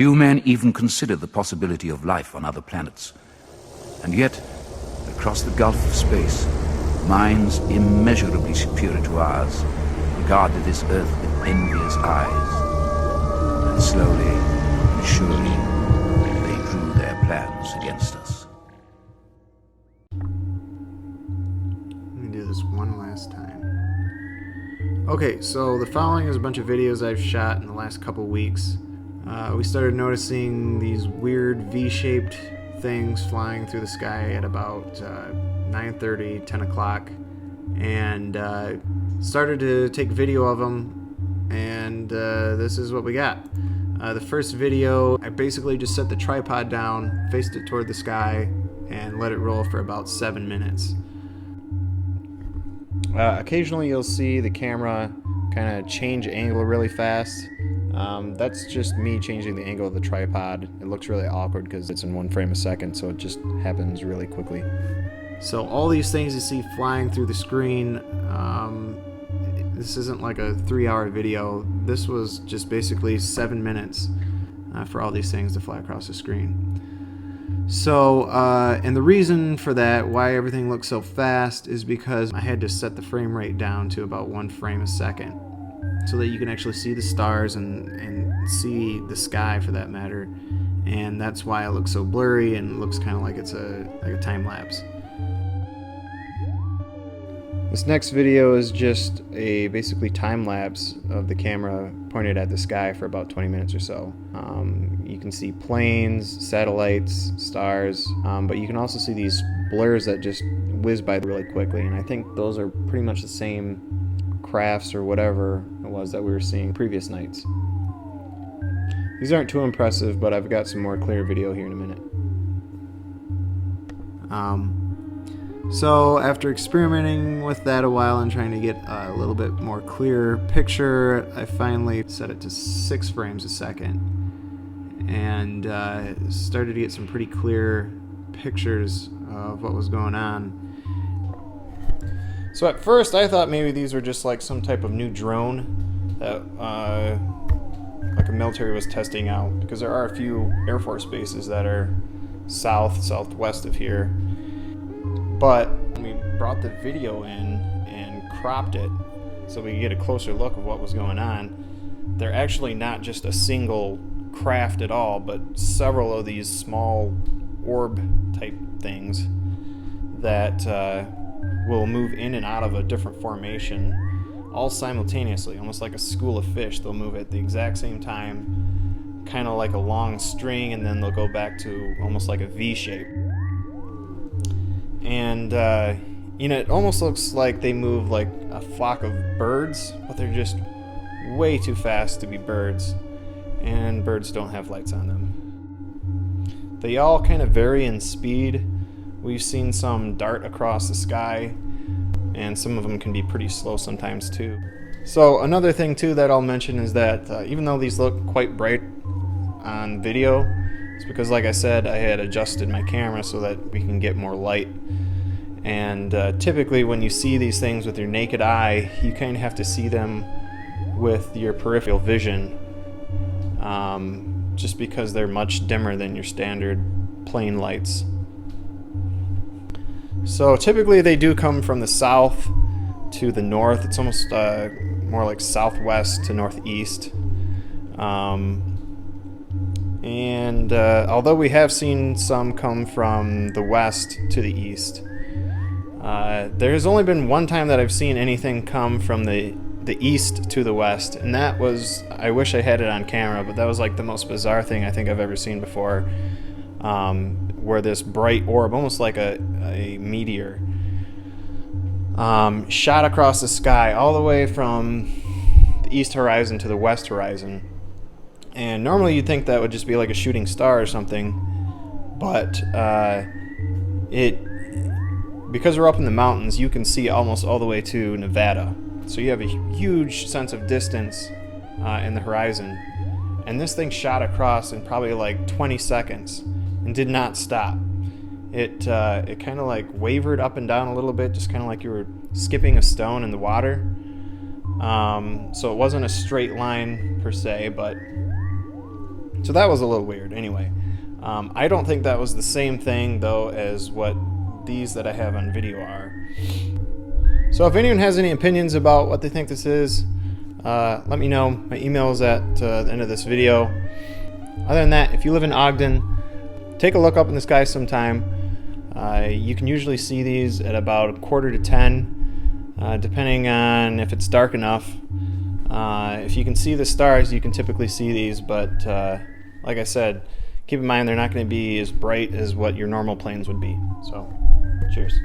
Few men even consider the possibility of life on other planets. And yet, across the gulf of space, minds immeasurably superior to ours regarded this Earth with envious eyes. And slowly and surely, they drew their plans against us. Let me do this one last time. Okay, so the following is a bunch of videos I've shot in the last couple weeks. We started noticing these weird V-shaped things flying through the sky at about 9:30, 10 o'clock, and started to take video of them, and this is what we got. The first video, I basically just set the tripod down, faced it toward the sky, and let it roll for about 7 minutes. Occasionally you'll see the camera kind of change angle really fast. That's just me changing the angle of the tripod. It looks really awkward because it's in 1 frame a second, so it just happens really quickly. So all these things you see flying through the screen, this isn't like a 3-hour video. This was just basically 7 minutes for all these things to fly across the screen. So, and the reason for that, why everything looks so fast, is because I had to set the frame rate down to about 1 frame a second, so that you can actually see the stars and see the sky for that matter. And that's why it looks so blurry and looks kind of like it's like a time lapse. This next video is just a basically time lapse of the camera pointed at the sky for about 20 minutes or so. You can see planes, satellites, stars, but you can also see these blurs that just whiz by really quickly, and I think those are pretty much the same crafts or whatever it was that we were seeing previous nights. These aren't too impressive, but I've got some more clear video here in a minute. So after experimenting with that a while and trying to get a little bit more clear picture, I finally set it to 6 frames a second and started to get some pretty clear pictures of what was going on. So at first I thought maybe these were just like some type of new drone that like a military was testing out, because there are a few Air Force bases that are southwest of here. But when we brought the video in and cropped it so we could get a closer look of what was going on, they're actually not just a single craft at all, but several of these small orb type things that will move in and out of a different formation all simultaneously, almost like a school of fish. They'll move at the exact same time, kind of like a long string, and then they'll go back to almost like a V shape. And you know, it almost looks like they move like a flock of birds, but they're just way too fast to be birds, and birds don't have lights on them. They all kind of vary in speed. We've seen some dart across the sky, and some of them can be pretty slow sometimes too. So another thing too that I'll mention is that even though these look quite bright on video, it's because, like I said, I had adjusted my camera so that we can get more light. And typically when you see these things with your naked eye, you kind of have to see them with your peripheral vision, just because they're much dimmer than your standard plain lights. So typically they do come from the south to the north. It's almost more like southwest to northeast. And although we have seen some come from the west to the east, there's only been one time that I've seen anything come from the east to the west, and that was, I wish I had it on camera, but that was like the most bizarre thing I think I've ever seen before, where this bright orb, almost like a meteor, shot across the sky all the way from the east horizon to the west horizon. And normally you'd think that would just be like a shooting star or something, but because we're up in the mountains, you can see almost all the way to Nevada. So you have a huge sense of distance in the horizon. And this thing shot across in probably like 20 seconds and did not stop. It kind of like wavered up and down a little bit, just kind of like you were skipping a stone in the water. So it wasn't a straight line per se, but So that was a little weird. Anyway, I don't think that was the same thing though as what these that I have on video are. So if anyone has any opinions about what they think this is, let me know. My email is at the end of this video. Other than that, if you live in Ogden, take a look up in the sky sometime. You can usually see these at about 9:45, depending on if it's dark enough. If you can see the stars, you can typically see these, but like I said, keep in mind they're not going to be as bright as what your normal planes would be. So, cheers.